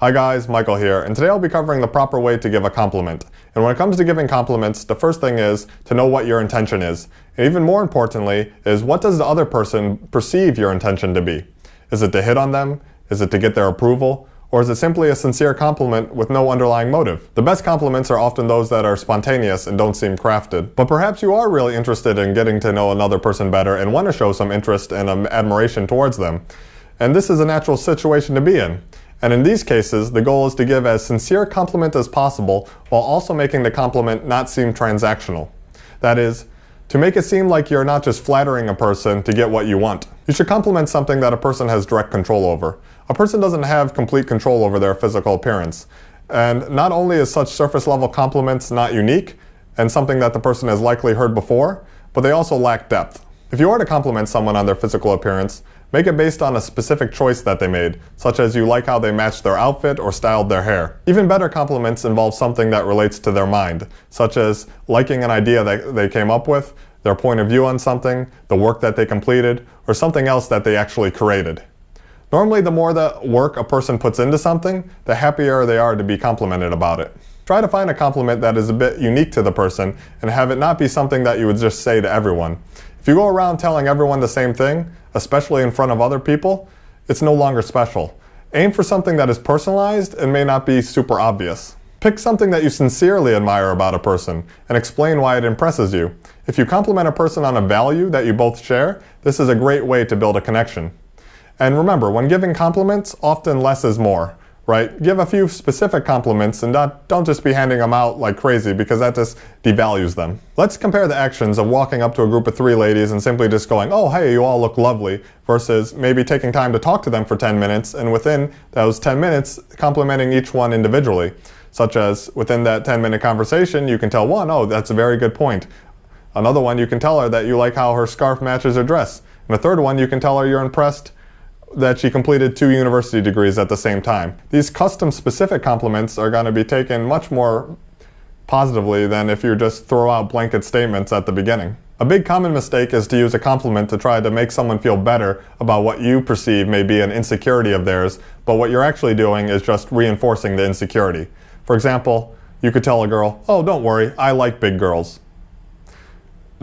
Hi guys, Michael here, and today I'll be covering the proper way to give a compliment. And when it comes to giving compliments, the first thing is to know what your intention is. And even more importantly is, what does the other person perceive your intention to be? Is it to hit on them? Is it to get their approval? Or is it simply a sincere compliment with no underlying motive? The best compliments are often those that are spontaneous and don't seem crafted. But perhaps you are really interested in getting to know another person better and want to show some interest and admiration towards them. And this is a natural situation to be in. And in these cases, the goal is to give as sincere a compliment as possible while also making the compliment not seem transactional. That is, to make it seem like you're not just flattering a person to get what you want. You should compliment something that a person has direct control over. A person doesn't have complete control over their physical appearance. And not only is such surface level compliments not unique and something that the person has likely heard before, but they also lack depth. If you are to compliment someone on their physical appearance, make it based on a specific choice that they made, such as you like how they matched their outfit or styled their hair. Even better compliments involve something that relates to their mind, such as liking an idea that they came up with, their point of view on something, the work that they completed, or something else that they actually created. Normally, the more the work a person puts into something, the happier they are to be complimented about it. Try to find a compliment that is a bit unique to the person and have it not be something that you would just say to everyone. If you go around telling everyone the same thing, especially in front of other people, it's no longer special. Aim for something that is personalized and may not be super obvious. Pick something that you sincerely admire about a person and explain why it impresses you. If you compliment a person on a value that you both share, this is a great way to build a connection. And remember, when giving compliments, often less is more. Right? Give a few specific compliments and don't just be handing them out like crazy, because that just devalues them. Let's compare the actions of walking up to a group of 3 ladies and simply just going, "Oh, hey, you all look lovely," versus maybe taking time to talk to them for 10 minutes and within those 10 minutes complimenting each one individually. Such as within that 10-minute conversation, you can tell one, "Oh, that's a very good point." Another one, you can tell her that you like how her scarf matches her dress. And the third one, you can tell her you're impressed that she completed 2 university degrees at the same time. These custom specific compliments are going to be taken much more positively than if you just throw out blanket statements at the beginning. A big common mistake is to use a compliment to try to make someone feel better about what you perceive may be an insecurity of theirs, but what you're actually doing is just reinforcing the insecurity. For example, you could tell a girl, "Oh, don't worry, I like big girls."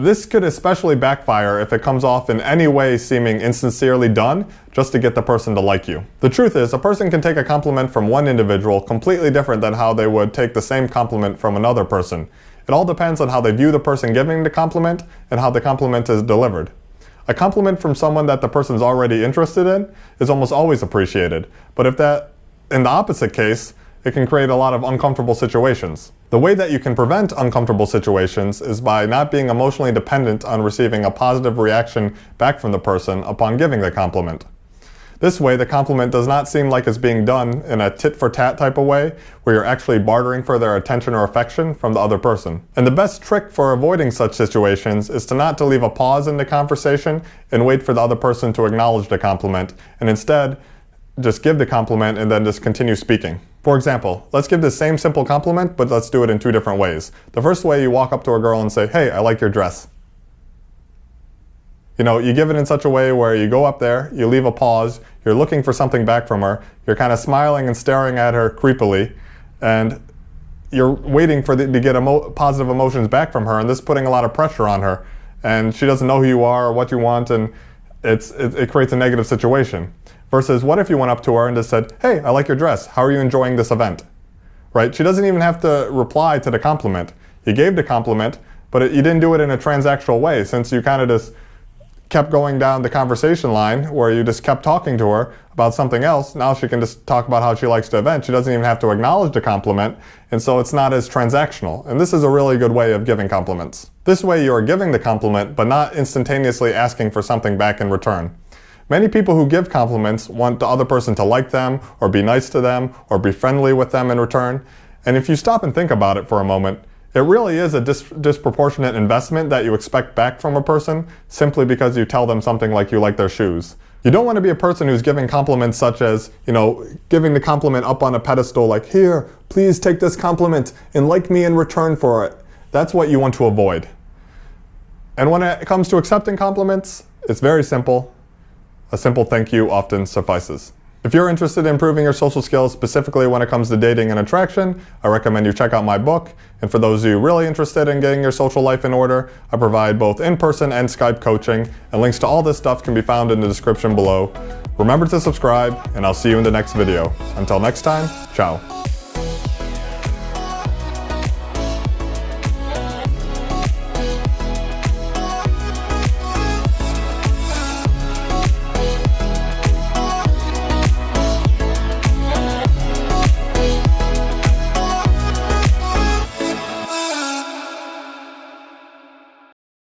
This could especially backfire if it comes off in any way seeming insincerely done just to get the person to like you. The truth is, a person can take a compliment from one individual completely different than how they would take the same compliment from another person. It all depends on how they view the person giving the compliment and how the compliment is delivered. A compliment from someone that the person's already interested in is almost always appreciated, but if that, in the opposite case, it can create a lot of uncomfortable situations. The way that you can prevent uncomfortable situations is by not being emotionally dependent on receiving a positive reaction back from the person upon giving the compliment. This way, the compliment does not seem like it's being done in a tit-for-tat type of way, where you're actually bartering for their attention or affection from the other person. And the best trick for avoiding such situations is to not to leave a pause in the conversation and wait for the other person to acknowledge the compliment, and instead, just give the compliment and then just continue speaking. For example, let's give the same simple compliment, but let's do it in 2 different ways. The first way, you walk up to a girl and say, "Hey, I like your dress." You give it in such a way where you go up there, you leave a pause, you're looking for something back from her, you're kind of smiling and staring at her creepily, and you're waiting to get positive emotions back from her, and this is putting a lot of pressure on her. And she doesn't know who you are or what you want, and it creates a negative situation. Versus, what if you went up to her and just said, "Hey, I like your dress. How are you enjoying this event?" Right? She doesn't even have to reply to the compliment. You gave the compliment, but you didn't do it in a transactional way, since you kind of just kept going down the conversation line where you just kept talking to her about something else. Now she can just talk about how she likes the event. She doesn't even have to acknowledge the compliment, and so it's not as transactional. And this is a really good way of giving compliments. This way you are giving the compliment, but not instantaneously asking for something back in return. Many people who give compliments want the other person to like them, or be nice to them, or be friendly with them in return. And if you stop and think about it for a moment, it really is a disproportionate investment that you expect back from a person simply because you tell them something like you like their shoes. You don't want to be a person who's giving compliments such as, giving the compliment up on a pedestal like, "Here, please take this compliment and like me in return for it." That's what you want to avoid. And when it comes to accepting compliments, it's very simple. A simple thank you often suffices. If you're interested in improving your social skills, specifically when it comes to dating and attraction, I recommend you check out my book. And for those of you really interested in getting your social life in order, I provide both in-person and Skype coaching, and links to all this stuff can be found in the description below. Remember to subscribe, and I'll see you in the next video. Until next time, ciao.